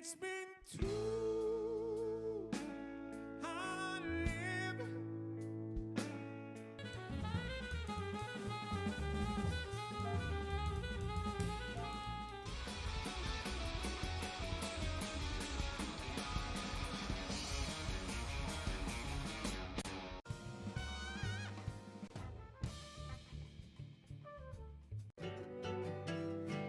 It's been too hard living.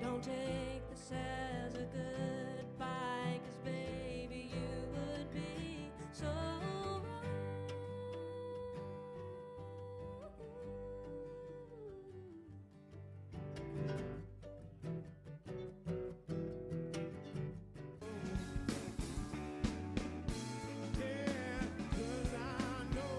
Don't take this as a goodbye, 'cause baby, you would be so wrong. Yeah, 'cause I know.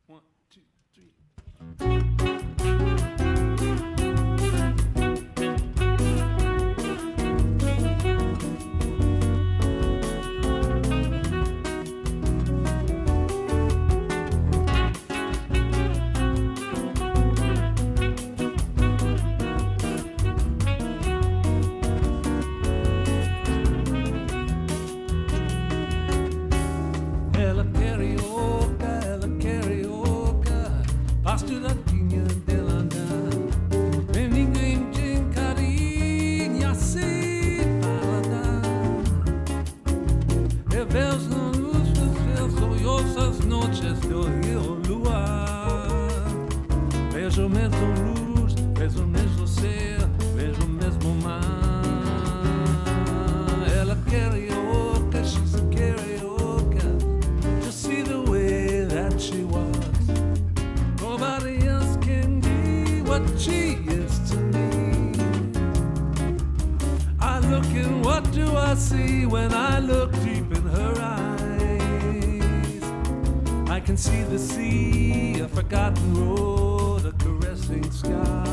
One, two, three. Ela carioca, pasto da tinha dela andar. Vem ninguém te encarinha assim para dar. Revés na luz das sollozas noches do rio luar. Vejo mesmo luz, vejo mesmo céu, vejo mesmo mar. Ela carioca, she's a carioca. Just see the way that she walks. Nobody else can be what she is to me. I look and what do I see when I look deep in her eyes? I can see the sea, a forgotten road, a caressing sky.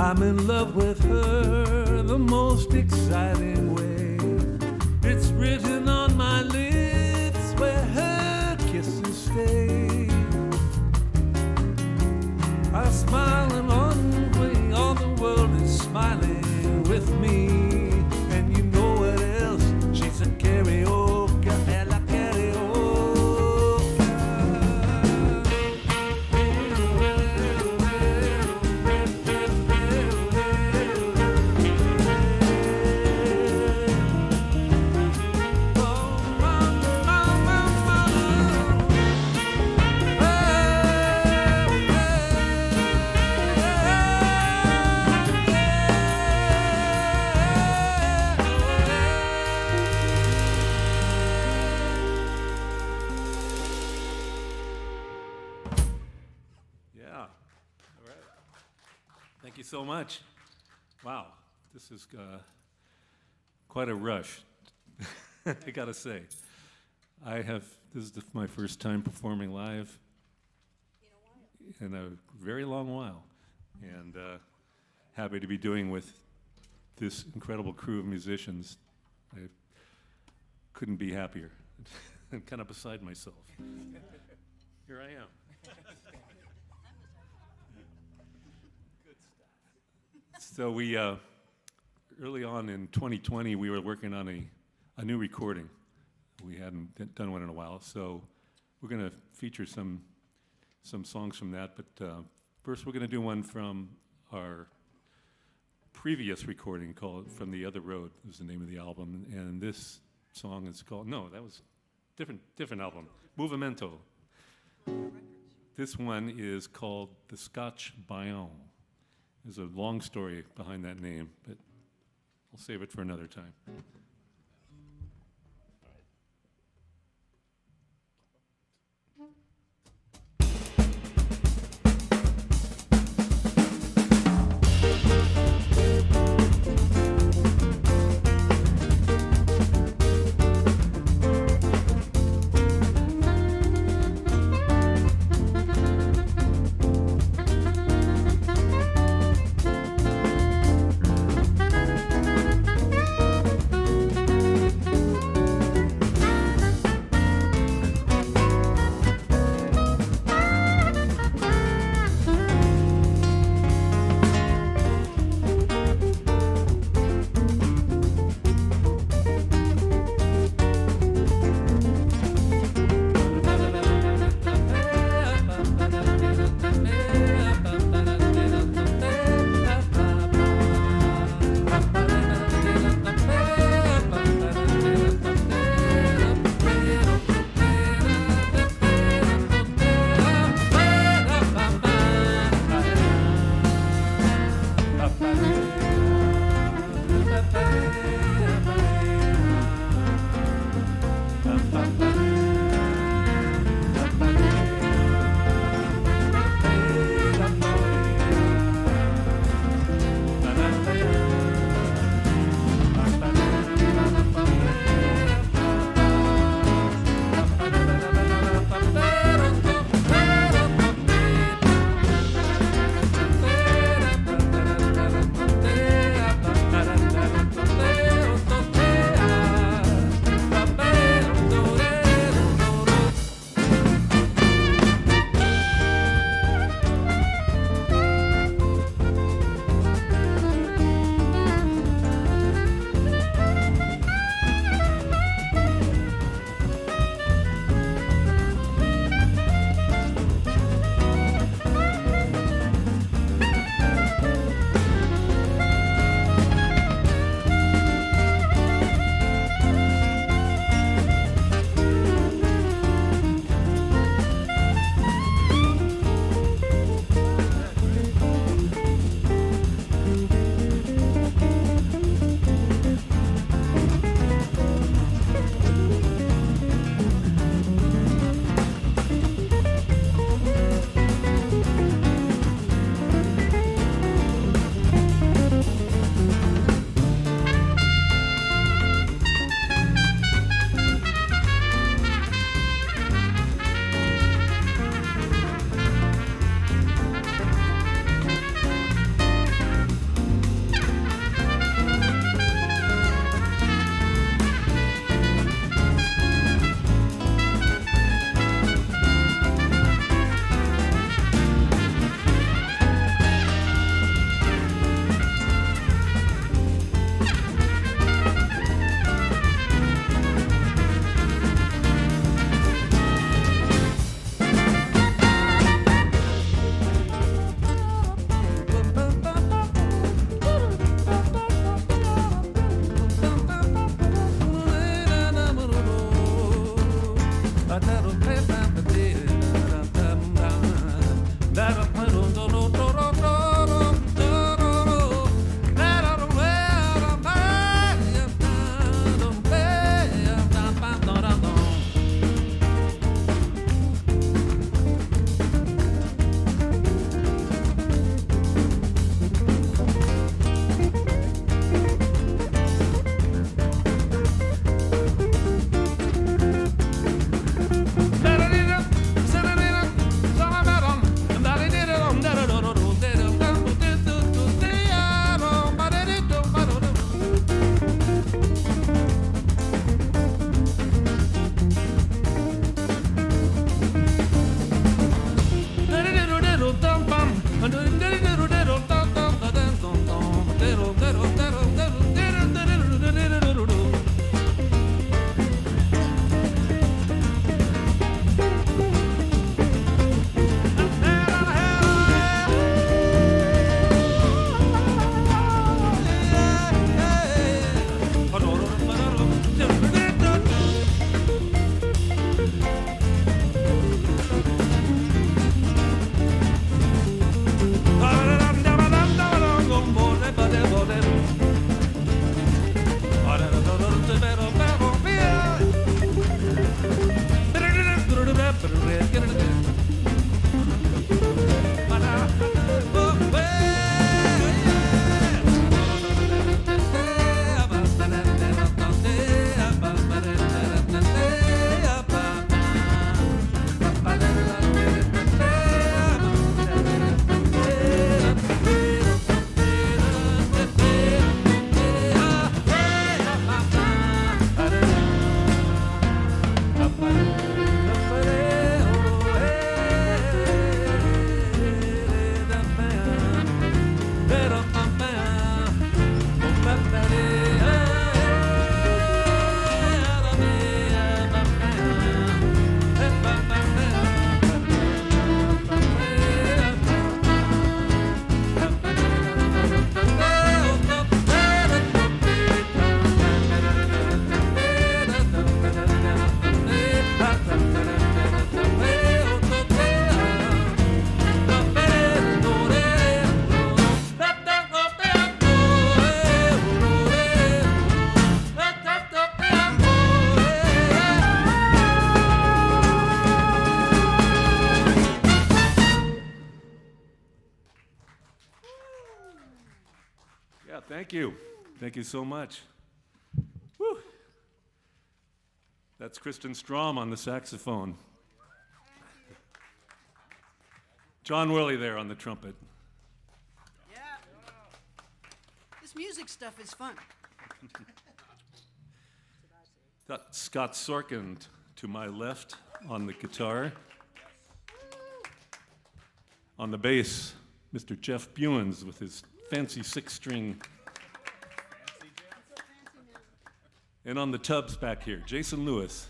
I'm in love with her the most exciting way. It's written on my lips where her kisses stay. I smile and only all the world is smiling with me. And you know what else? She's a karaoke, ella Thank you so much. Wow, this is quite a rush, I gotta say. This is my first time performing live in a very long while, and happy to be doing with this incredible crew of musicians. I couldn't be happier. I'm kind of beside myself. Here I am. So we, early on in 2020, we were working on a new recording. We hadn't done one in a while, so we're going to feature some songs from that. But first, we're going to do one from our previous recording called "From the Other Road" is the name of the album, and this song is called that was different album, Movimento. This one is called "The Scotch Bayonne." There's a long story behind that name, but I'll save it for another time. Thank you. Thank you so much. Woo. That's Kristen Strom on the saxophone. John Worley there on the trumpet. Yeah. This music stuff is fun. Got Scott Sorkin to my left on the guitar. On the bass, Mr. Jeff Buens with his fancy six-string. And on the tubs back here, Jason Lewis.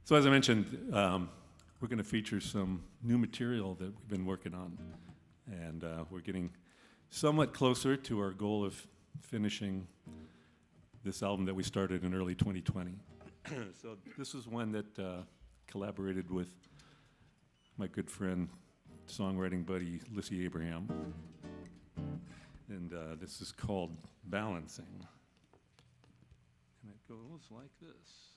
So as I mentioned, we're going to feature some new material that we've been working on. And we're getting somewhat closer to our goal of finishing this album that we started in early 2020. So this is one that collaborated with my good friend, songwriting buddy, Lissy Abraham. And this is called Balancing. And it goes like this.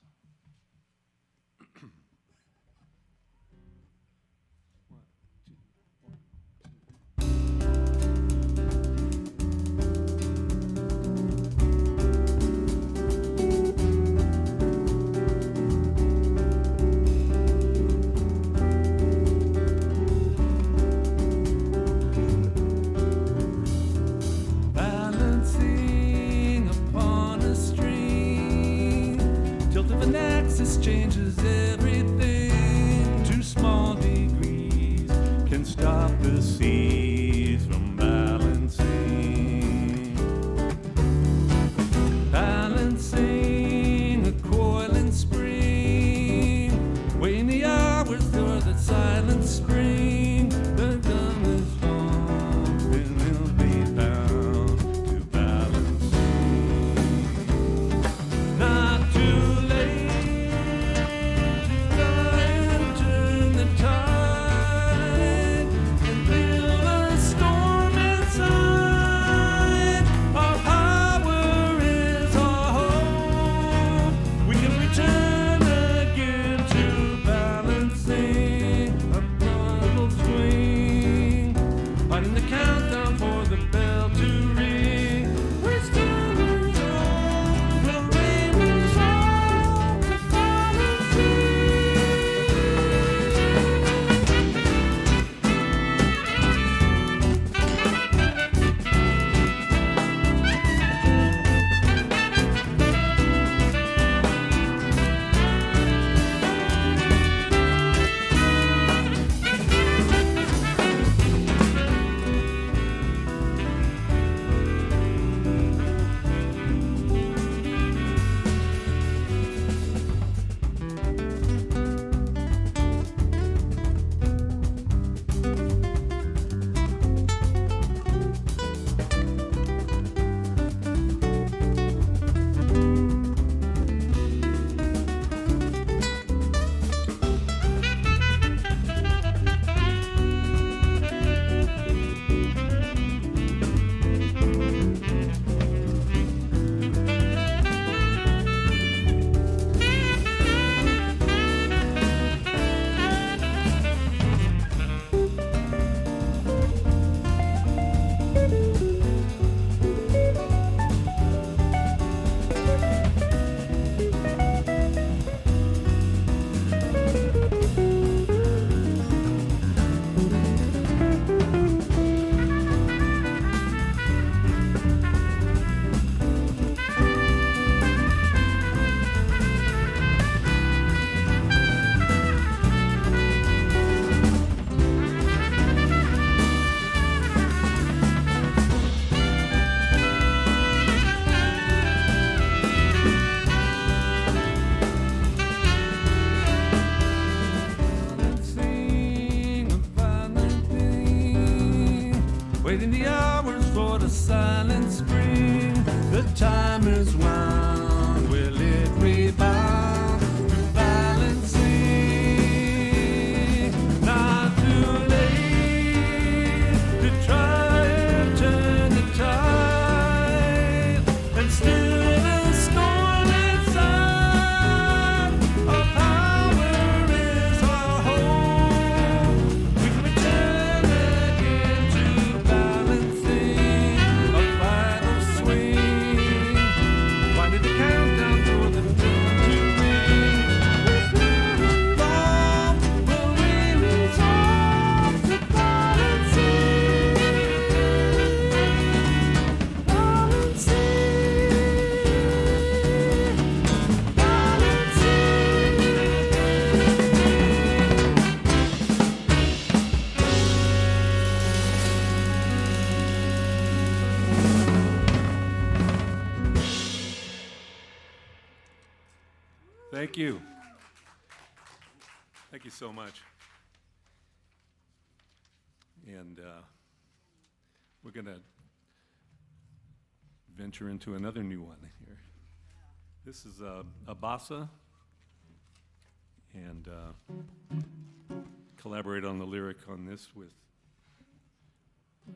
Balancing upon a string, tilt of an axis changes everything. 2 small degrees can stop the seas from balancing. Balancing a coil and spring, weighing the hours for the silent spring. The gun is long, and it'll be bound to balancing. Not too late to try and turn the tide and build a storm inside. Our power is our hope. We can return again to balancing a bundle swing, finding the countdown for the bell to ring. We're standing on the rainbow's all the balancing. Balancing a violent thing, waiting the hours for the silent spring. The time is wound, will it rebound to balancing? Not too late to try and turn the tide and still a storm inside. Our power is our hope. We can return Thank you. Thank you so much. And we're going to venture into another new one here. This is a bossa, and collaborate on the lyric on this with a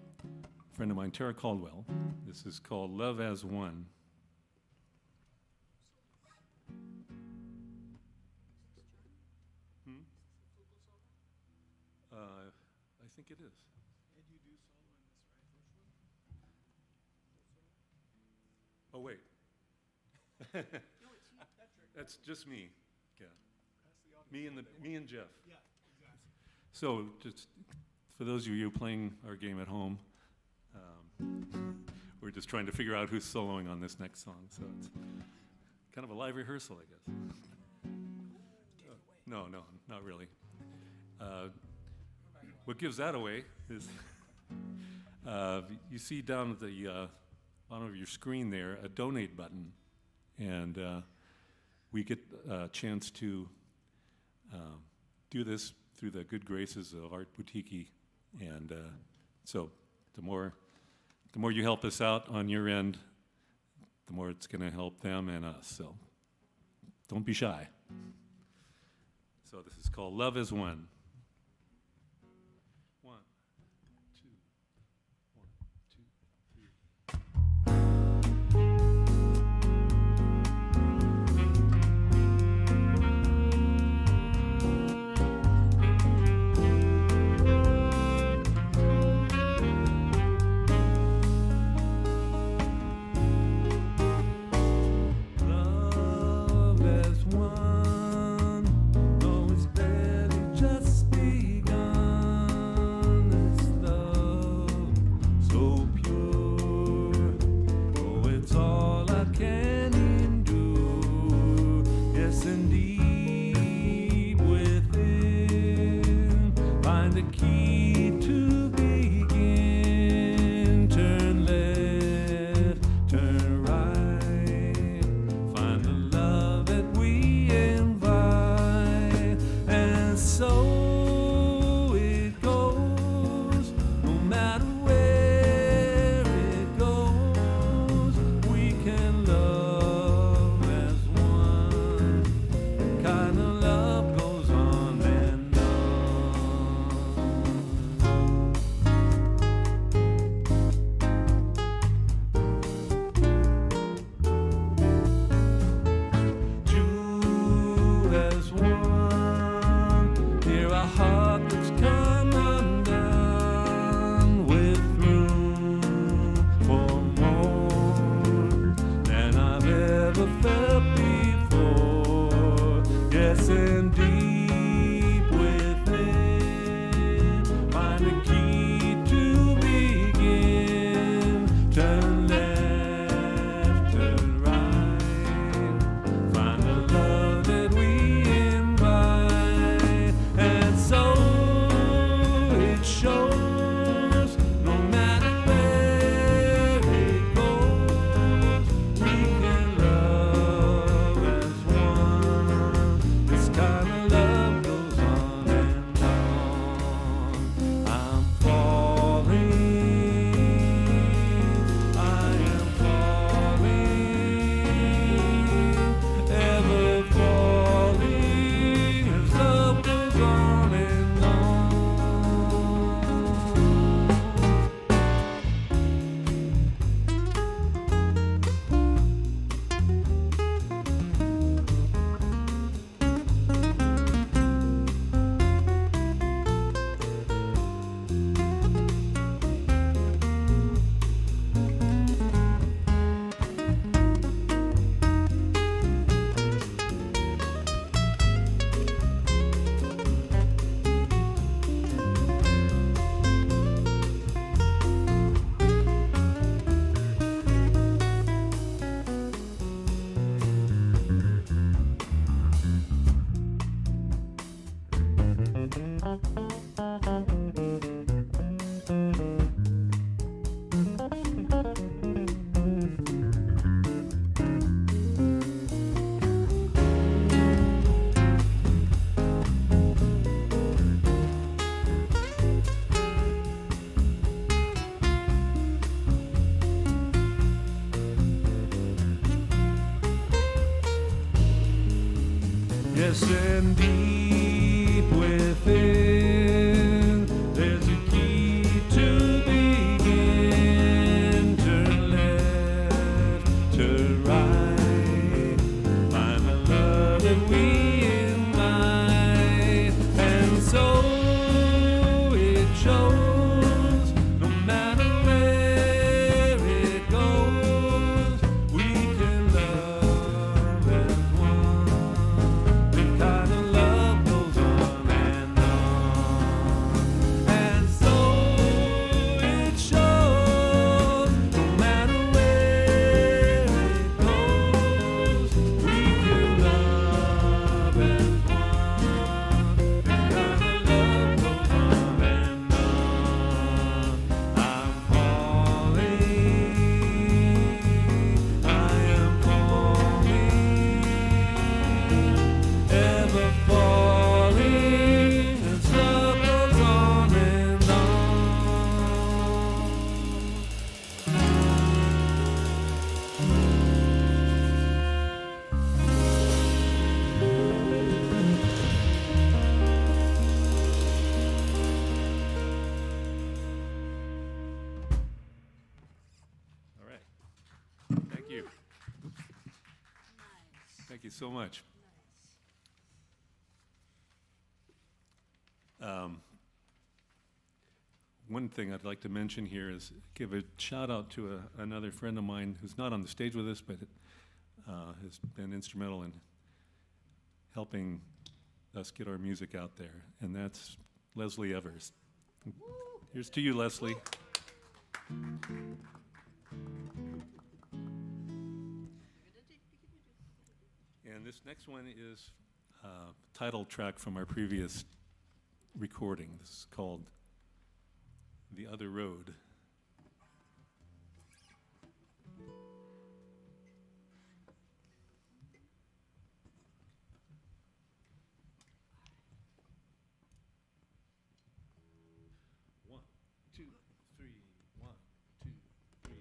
friend of mine, Tara Caldwell. This is called Love as One. I think it is. And you do solo in this, right? Which one? Oh, wait. No, it's you. That's just me. Yeah. That's the audience. Me and Jeff. Yeah, exactly. So, just for those of you playing our game at home, we're just trying to figure out who's soloing on this next song. So it's kind of a live rehearsal, I guess. No, not really. What gives that away is you see down at the bottom of your screen there a donate button, and we get a chance to do this through the good graces of Art Boutiki, and so the more you help us out on your end, the more it's going to help them and us. So don't be shy. So this is called Love is One. 1, 2, 1, 2, 3. Love as one, always barely just Yes, and deep within, there's a key to begin. Turn left, turn right, find the love that we invite. And so it shows, no matter where it goes, we can love as one. The kind of love goes on and on. And so it shows, no matter where it goes, we can love as one. The kind of love goes on and on. I'm falling, I am falling, ever falling, as love goes on and on. All right. Thank you. Thank you so much. One thing I'd like to mention here is give a shout out to another friend of mine who's not on the stage with us, but has been instrumental in helping us get our music out there, and that's Leslie Evers. Here's to you, Leslie. And this next one is a title track from our previous recording. This is called The Other Road. One, two, three, 1, 2, 3.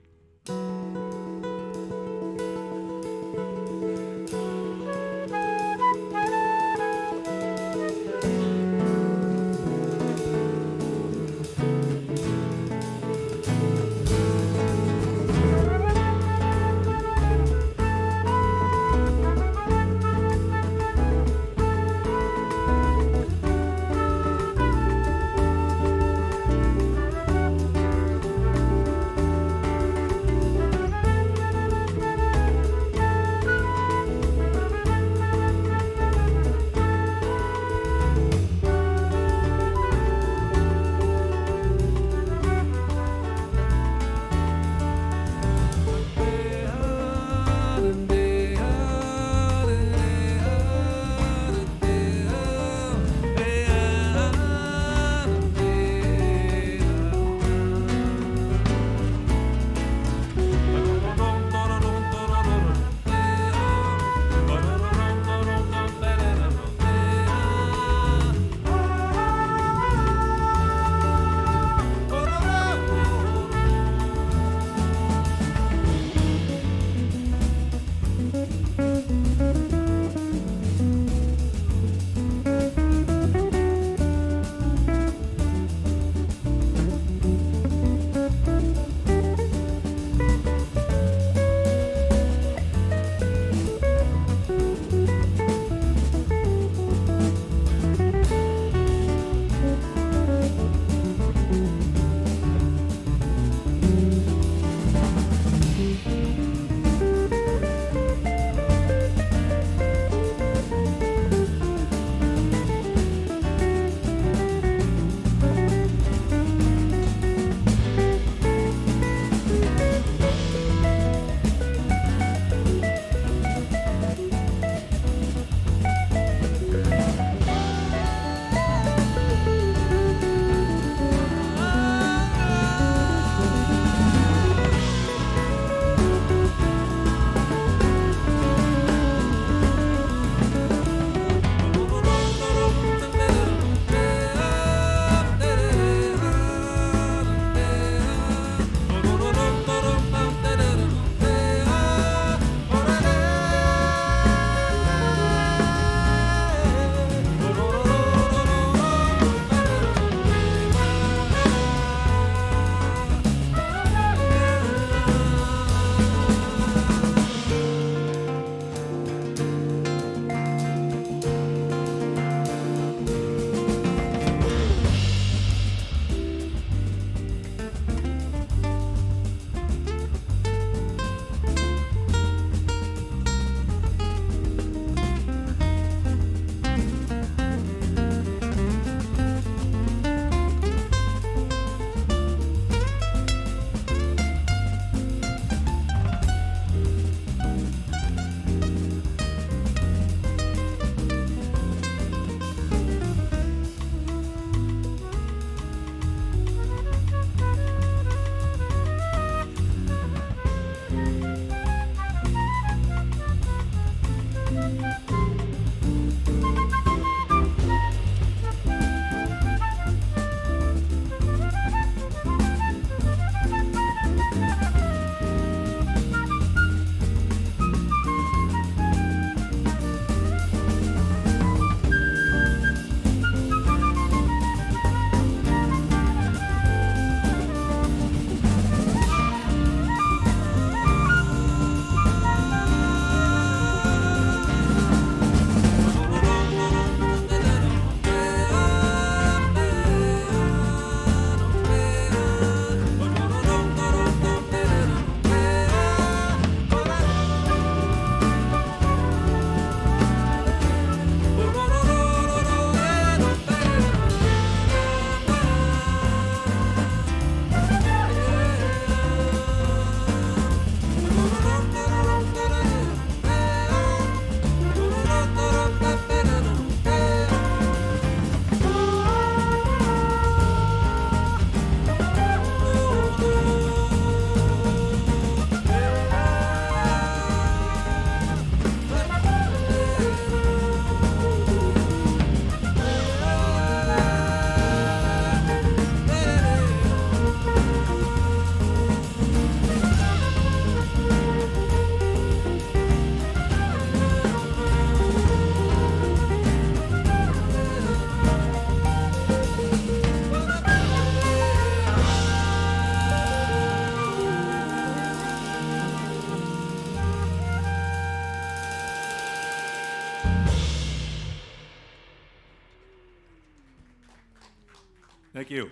Thank you.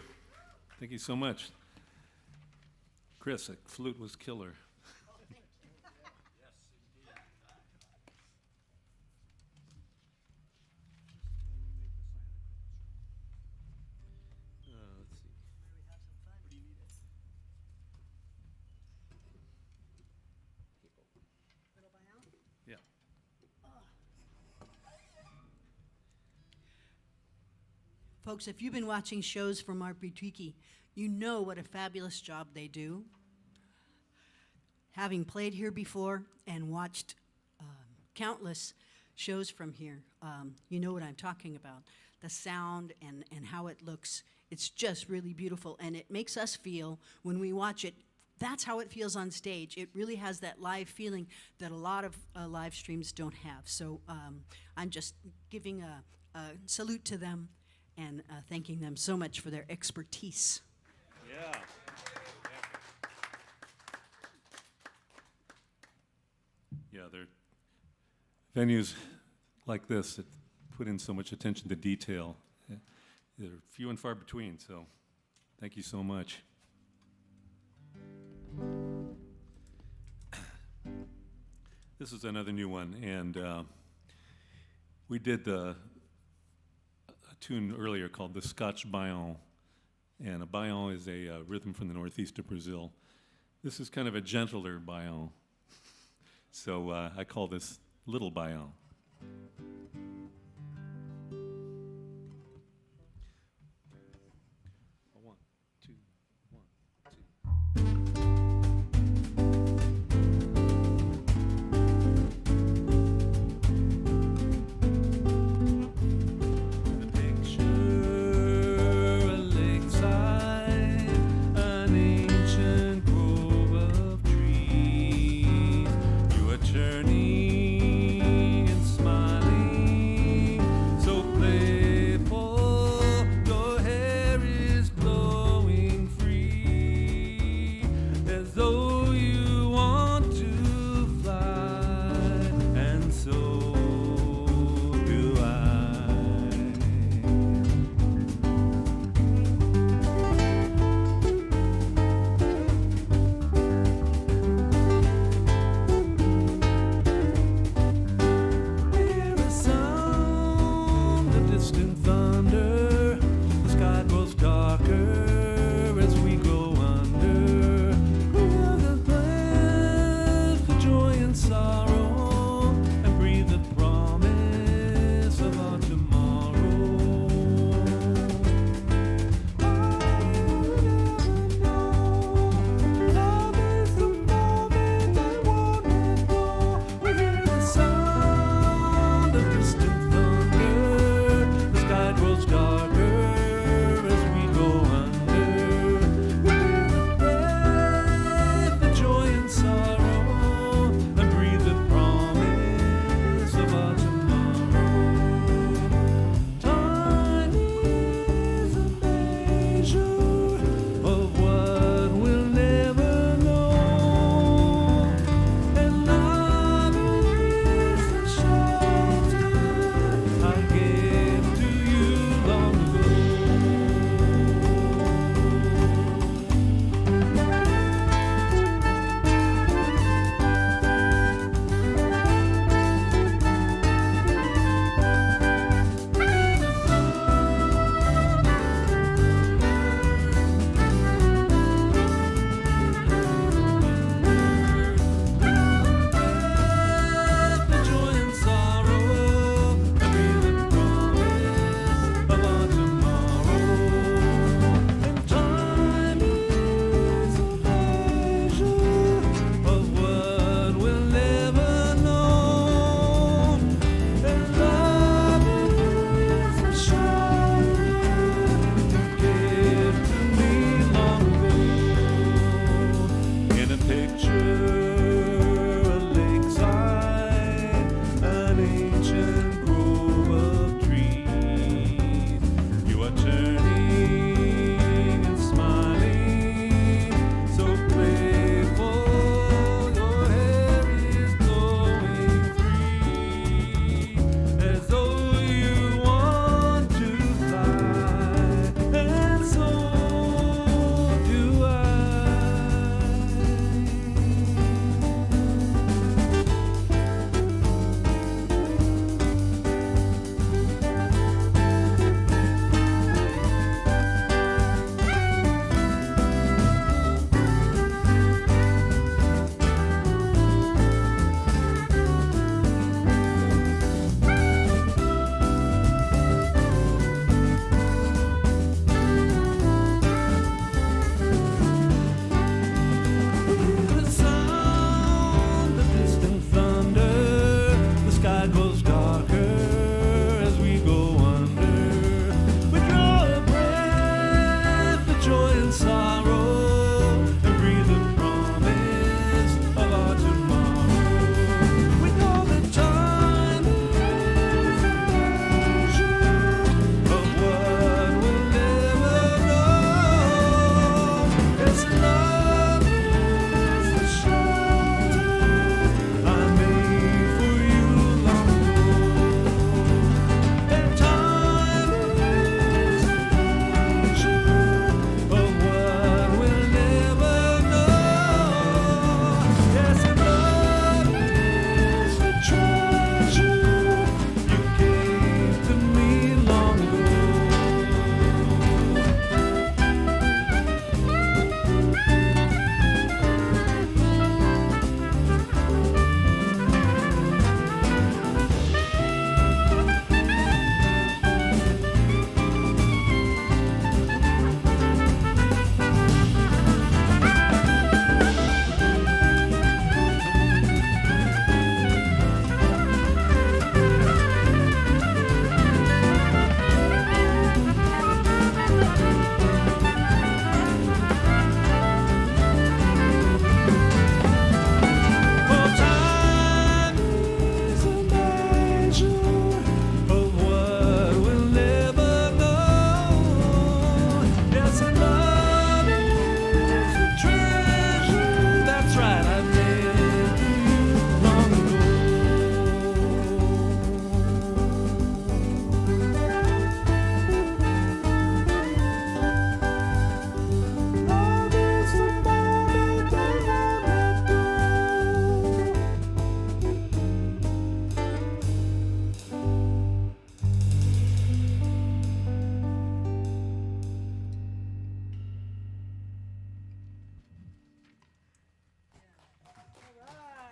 Thank you so much. Chris, that flute was killer. Let's see. Yeah. Folks, if you've been watching shows from Art Boutiki, you know what a fabulous job they do. Having played here before and watched countless shows from here, you know what I'm talking about. The sound and how it looks, it's just really beautiful. And it makes us feel, when we watch it, that's how it feels on stage. It really has that live feeling that a lot of live streams don't have. So I'm just giving a salute to them and thanking them so much for their expertise. Yeah. Yeah, they're venues like this that put in so much attention to detail. They're few and far between, so thank you so much. This is another new one, and we did a tune earlier called the Scotch Baillon, and a baillon is a rhythm from the northeast of Brazil. This is kind of a gentler baillon, so I call this Little Baillon. One, two, one, two. The picture, a lakeside, an ancient grove of trees. You are turning and smiling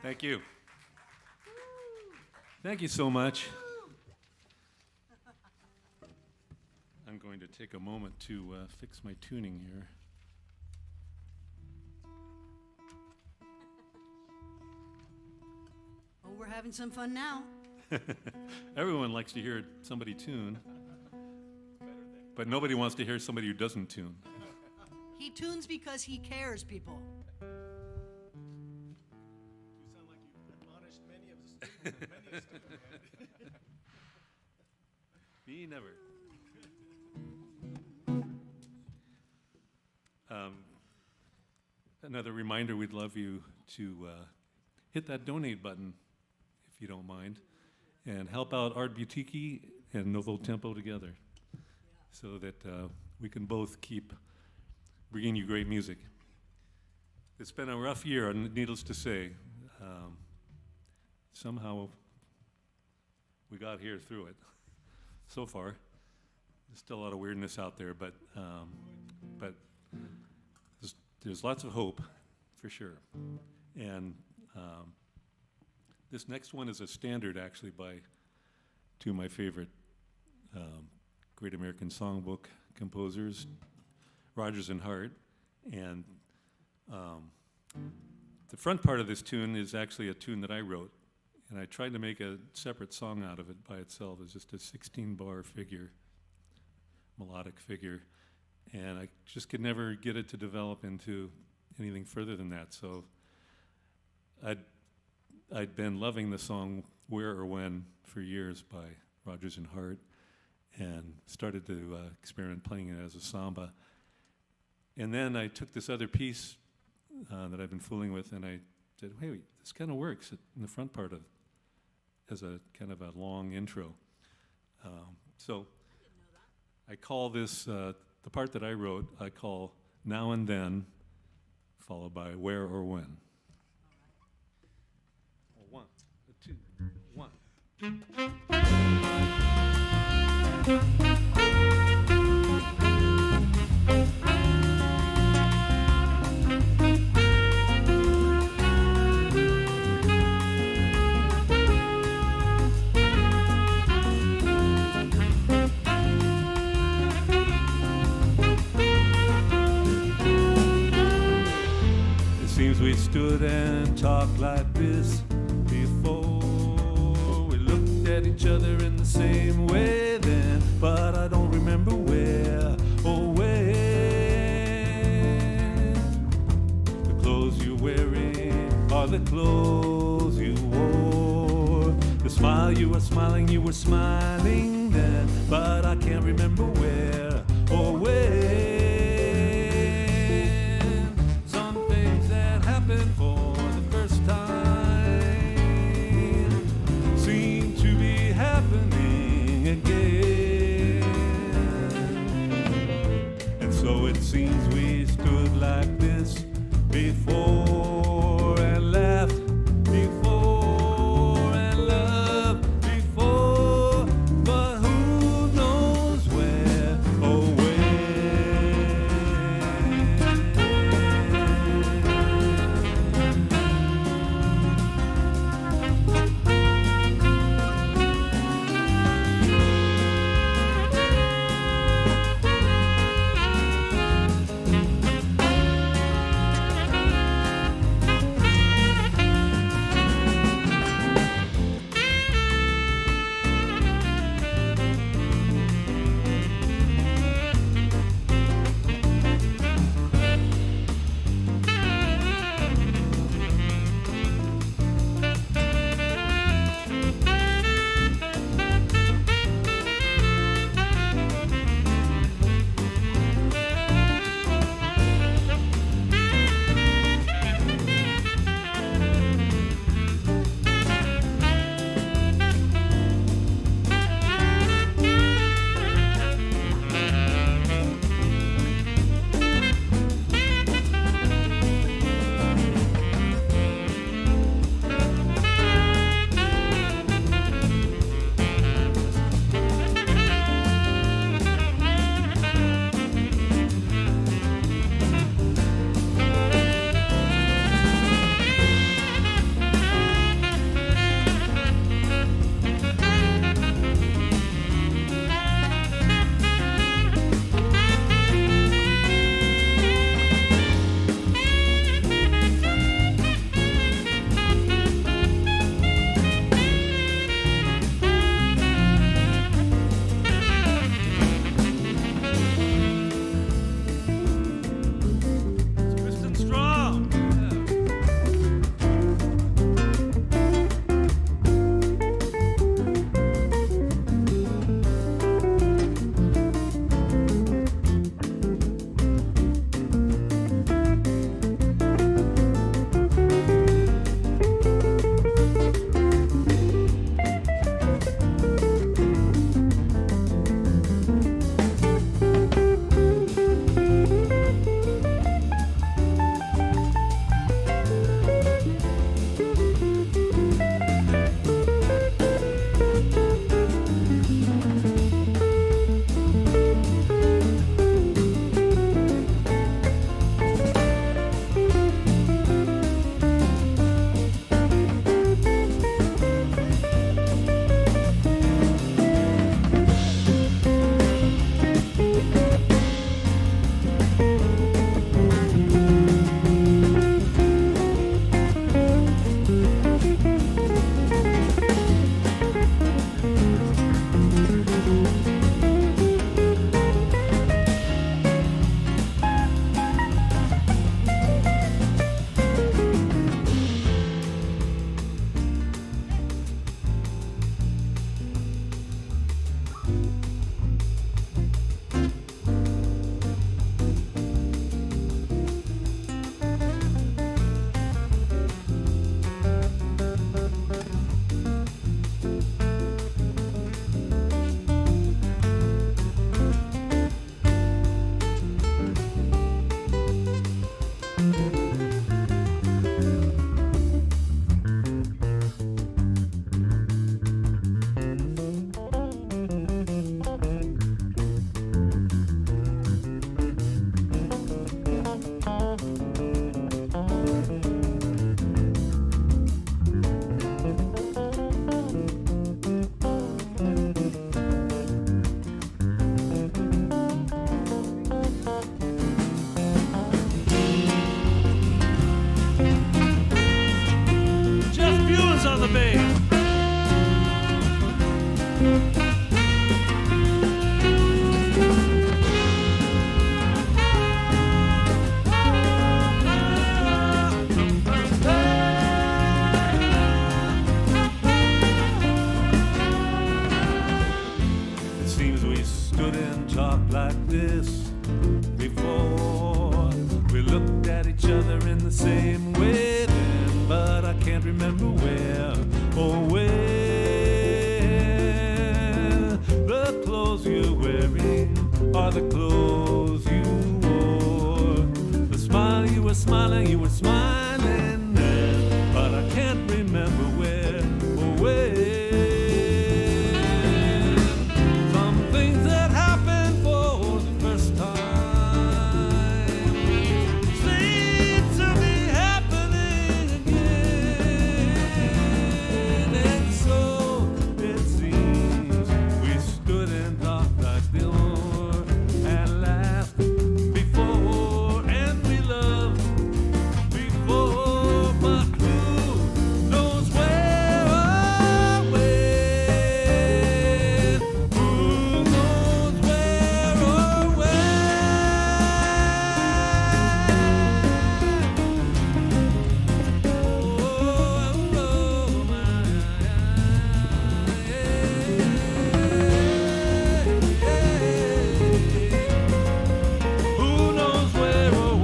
Thank you. Thank you so much. I'm going to take a moment to fix my tuning here. Oh, we're having some fun now. Everyone likes to hear somebody tune, but nobody wants to hear somebody who doesn't tune. He tunes because he cares, people. You sound like you've admonished many of the students. Me never. Another reminder, we'd love you to hit that donate button, if you don't mind, and help out Art Boutiki and Novo together so that we can both keep bringing you great music. It's been a rough year, needless to say. Somehow we got here through it. So far, there's still a lot of weirdness out there, but there's lots of hope, for sure. And this next one is a standard, actually, by two of my favorite Great American Songbook composers, Rodgers and Hart. And the front part of this tune is actually a tune that I wrote. And I tried to make a separate song out of it by itself. It's just a 16-bar figure, melodic figure. And I just could never get it to develop into anything further than that. So I'd been loving the song Where or When for years by Rodgers and Hart, and started to experiment playing it as a samba. And then I took this other piece that I've been fooling with, and I said, hey, wait, this kind of works in the front part as a kind of a long intro. So I call this, the part that I wrote, I call Now and Then, followed by Where or When. One, two, one. It seems we stood and talked like this before. We looked at each other in the same way then, but I don't remember where or when. The clothes you're wearing are the clothes you wore. The smile you were smiling then, but I can't remember where or when. Some things that happened for the first time seem to be happening again. And so it seems we stood like this before and laughed before and loved before, but who knows where or when. It seems we stood and talked like this before. We looked at each other in the same way then, but I can't remember where or when. The clothes you're wearing are the clothes you wore. The smile you were smiling, you were smiling then, but I can't remember where or when. Some things that happen for the first time seem to be happening again. And so it seems we stood and talked like before and laughed before and we loved before, but who knows where or when? Who knows where or who knows where or when? Who knows where or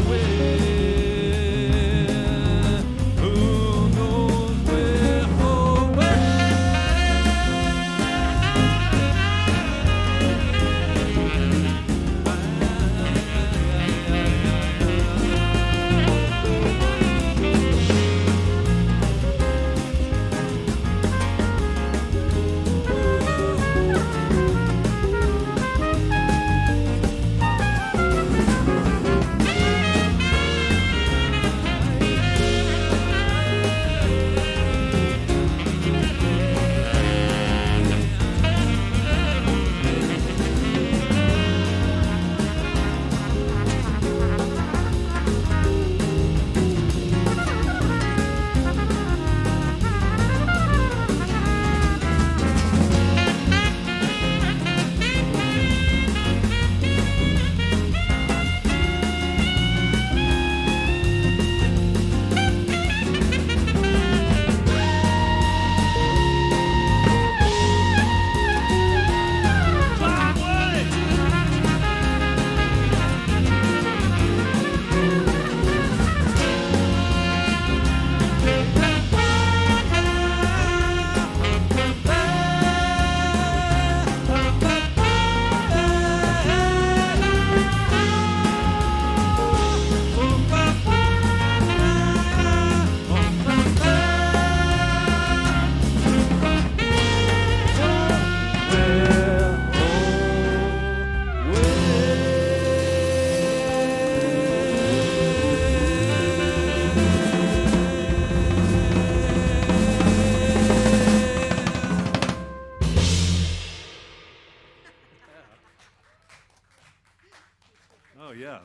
Oh, yeah.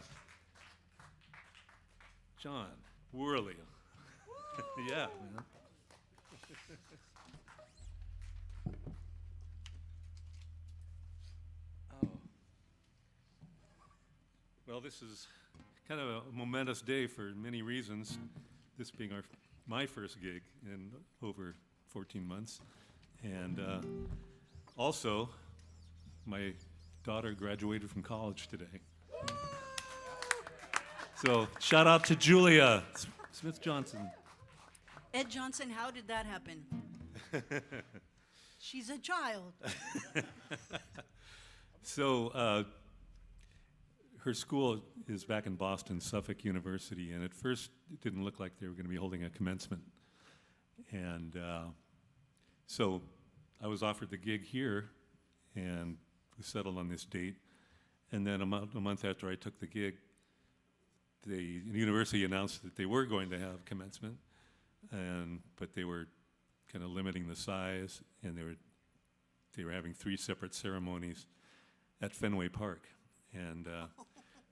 John Worley. Yeah, man. Oh. Well, this is kind of a momentous day for many reasons. This being my first gig in over 14 months. And also, my daughter graduated from college today. So shout out to Julia Smith-Johnson. Ed Johnson, how did that happen? She's a child. So her school is back in Boston, Suffolk University, and at first it didn't look like they were going to be holding a commencement. And so I was offered the gig here, and we settled on this date. And then a month after I took the gig, the university announced that they were going to have commencement, but they were kind of limiting the size, and they were having 3 separate ceremonies at Fenway Park, and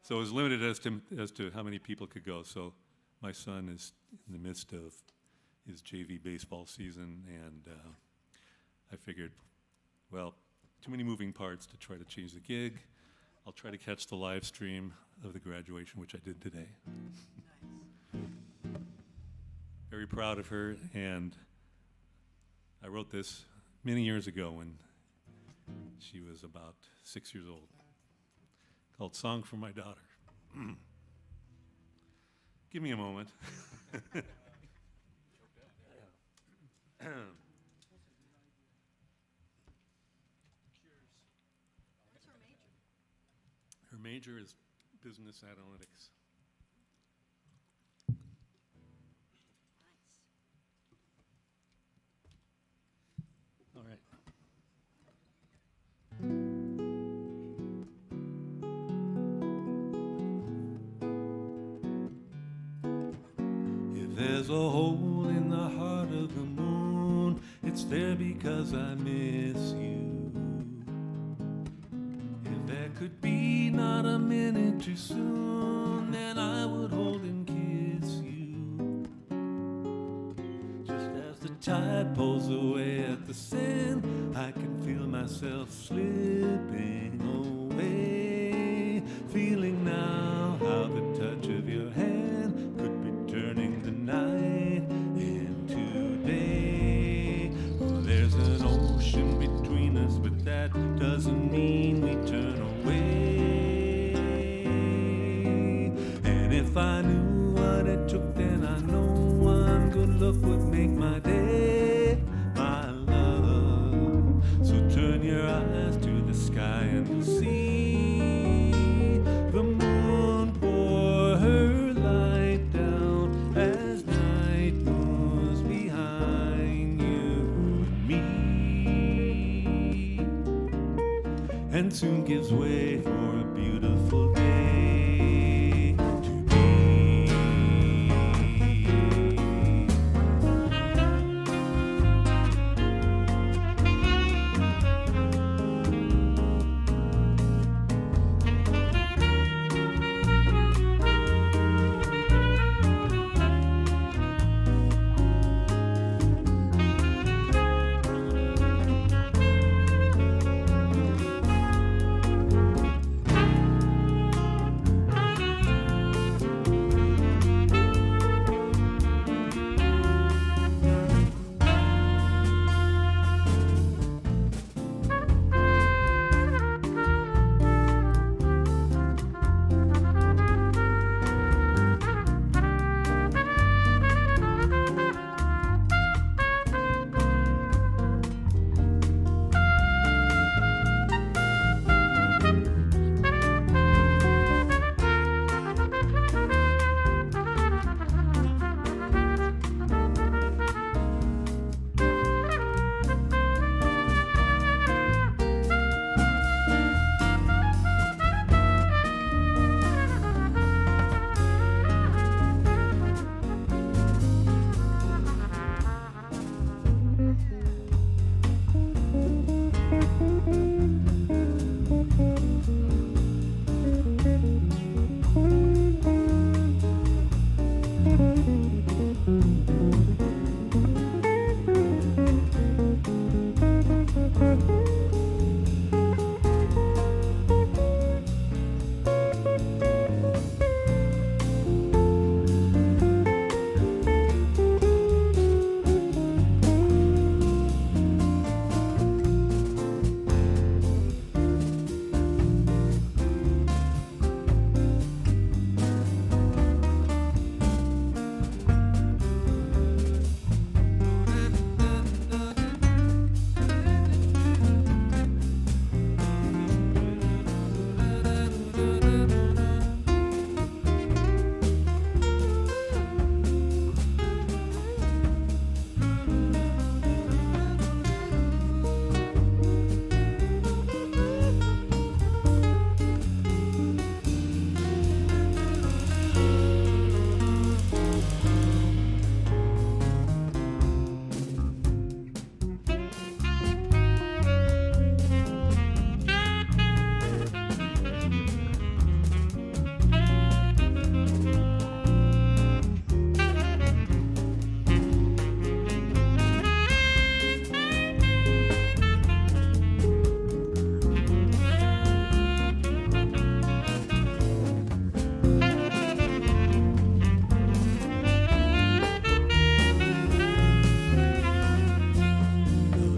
so it was limited as to how many people could go. So my son is in the midst of his JV baseball season, and I figured well, too many moving parts to try to change the gig. I'll try to catch the live stream of the graduation, which I did today. Very proud of her, and I wrote this many years ago when she was about 6 years old, called Song for My Daughter. Give me a moment. Her major is business analytics. All right. If there's a hole in the heart of the moon, it's there because I miss you. If there could be not a minute too soon, then I would hold and kiss you. Just as the tide pulls away at the sand, I can feel myself slipping away. Feeling now how the touch of your hand could be turning the night into day. Oh, there's an ocean between us, but that doesn't mean we turn away. And if I knew what it took, then I know one good look would make my day, my love. So turn your eyes to the sky and you'll see the moon pour her light down as night moves behind you and me, and soon gives way for a beautiful day to be.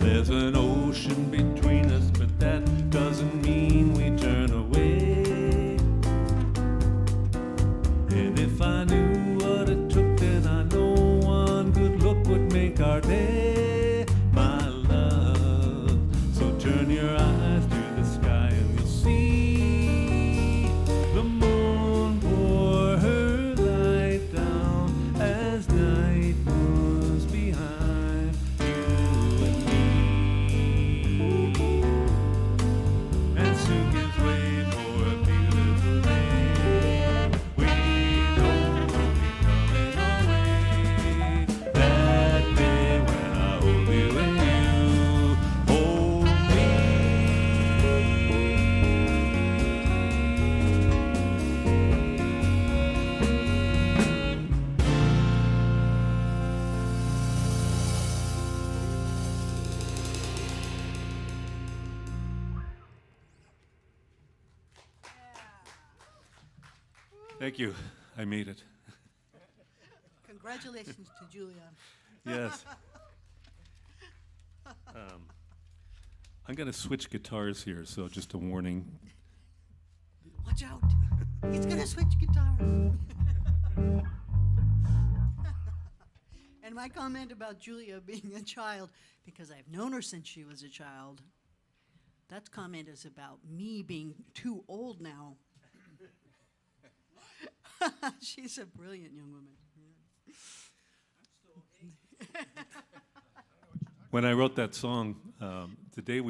There's an ocean between us, but that doesn't mean we turn away. And if I knew what it took, then I know one good look would make our day, my love. So turn your eyes to the sky and you'll see the moon pour her light down as night moves behind you and me. And soon gives way for a beautiful day. We know we'll be coming our way. That day when I hold you and you hold me. Thank you. I made it. Congratulations to Julia. Yes. I'm going to switch guitars here, so just a warning. Watch out. He's going to switch guitars. And my comment about Julia being a child, because I've known her since she was a child, that comment is about me being too old now. She's a brilliant young woman. When I wrote that song, the day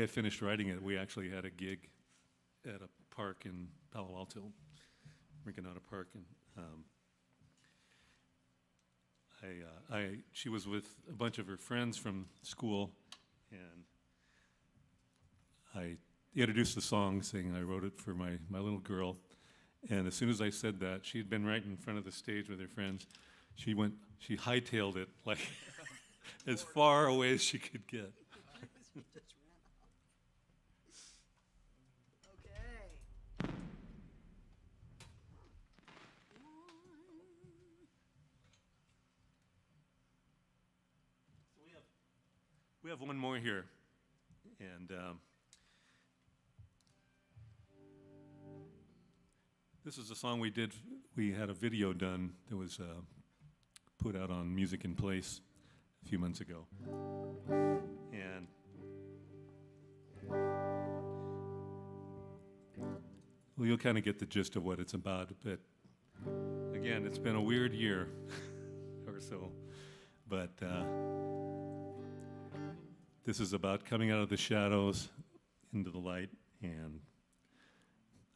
I finished writing it, we actually had a gig at a park in Palo Alto, Rinconada Park, and she was with a bunch of her friends from school, and I introduced the song, saying I wrote it for my little girl. And as soon as I said that, she had been right in front of the stage with her friends. She hightailed it like as far away as she could get. Okay. We have one more here, and this is a song we did. We had a video done that was put out on Music in Place a few months ago, and well, you'll kind of get the gist of what it's about. But again, it's been a weird year or so, but this is about coming out of the shadows into the light and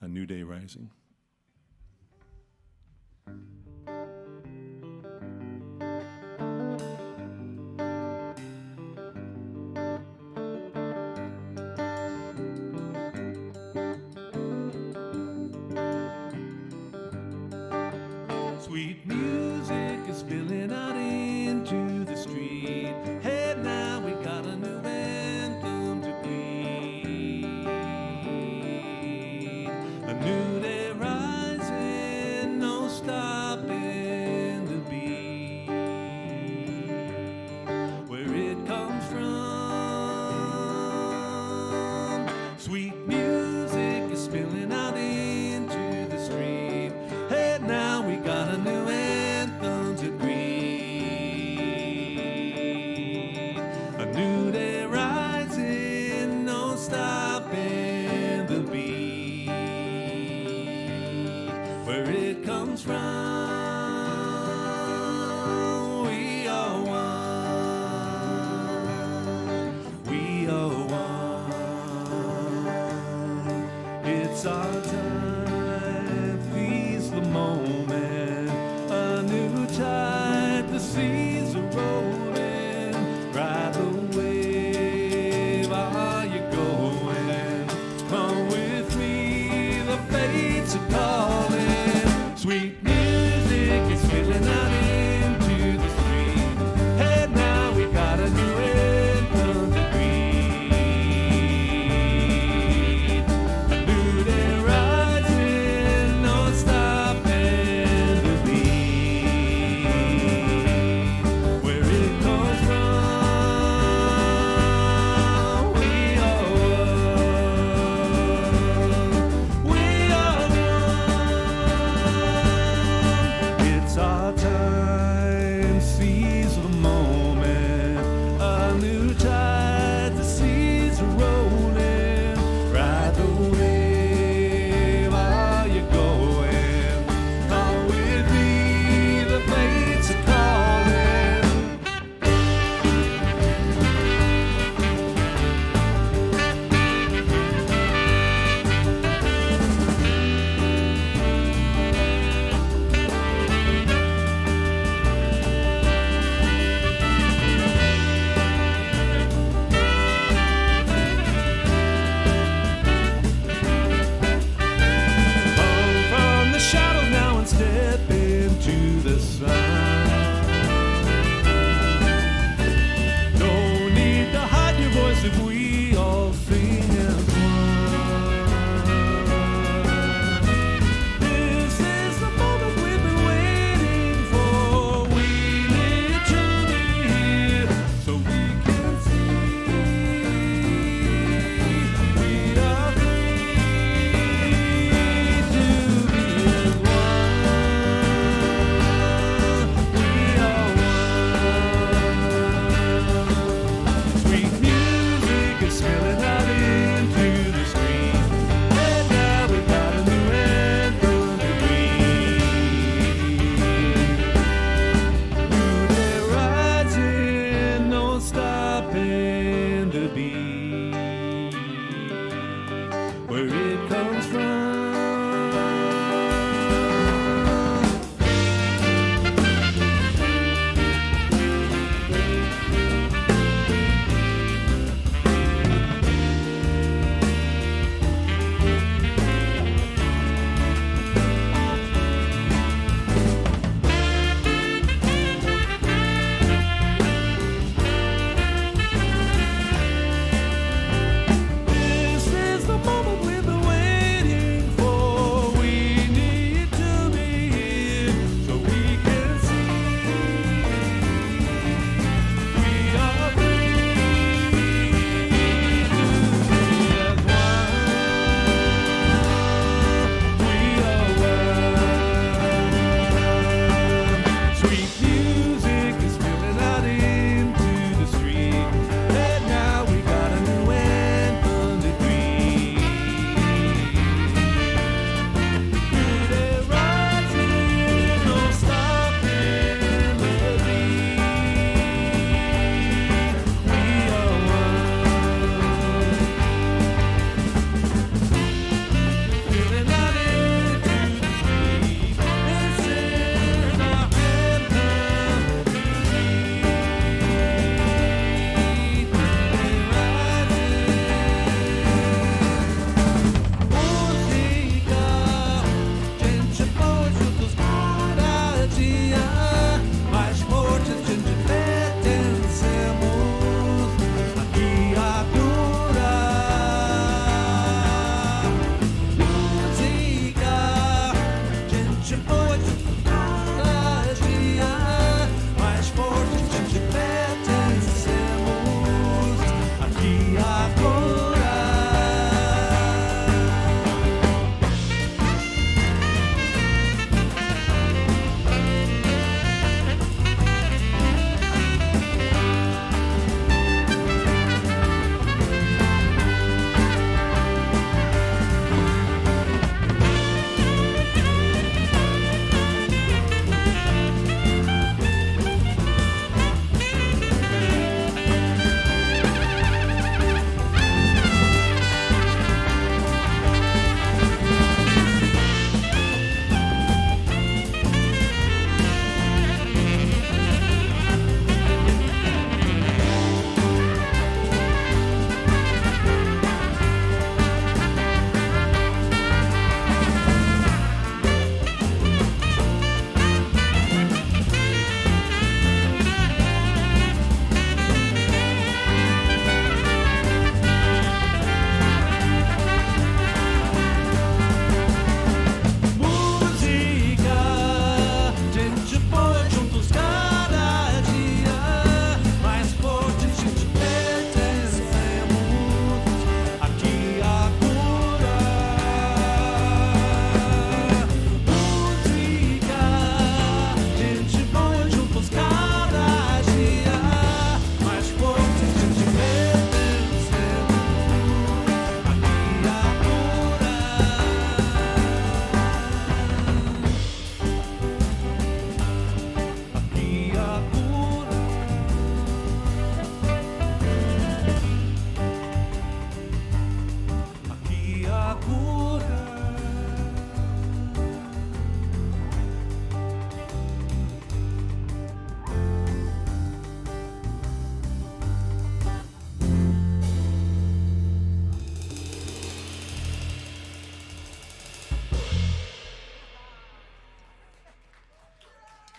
a new day rising. Sweet music is spilling out into the street. Hey, now we got a new anthem to greet. A new day rising, no stopping the beat. Where it comes from, sweet music is spilling out into the street. Hey, now we got a new anthem to greet.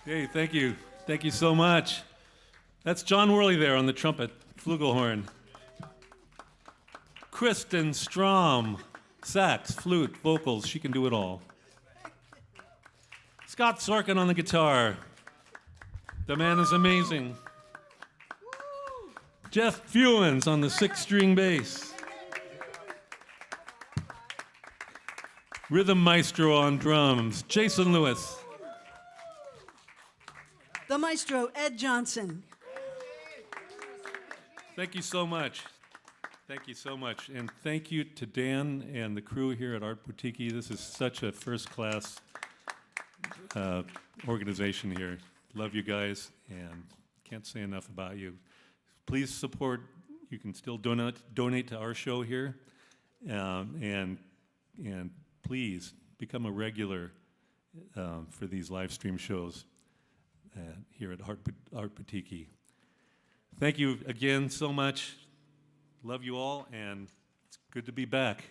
Hey, thank you. Thank you so much. That's John Worley there on the trumpet, flugelhorn. Kristen Strom, sax, flute, vocals. She can do it all. Scott Sorkin on the guitar. The man is amazing. Jeff Fewens on the 6-string bass. Rhythm maestro on drums, Jason Lewis. The maestro, Ed Johnson. Thank you so much. Thank you so much. And thank you to Dan and the crew here at Art Boutiki. This is such a first-class organization here. Love you guys, and can't say enough about you. Please support. You can still donate to our show here, and please become a regular for these live stream shows here at Art Boutiki. Thank you again so much. Love you all, and it's good to be back.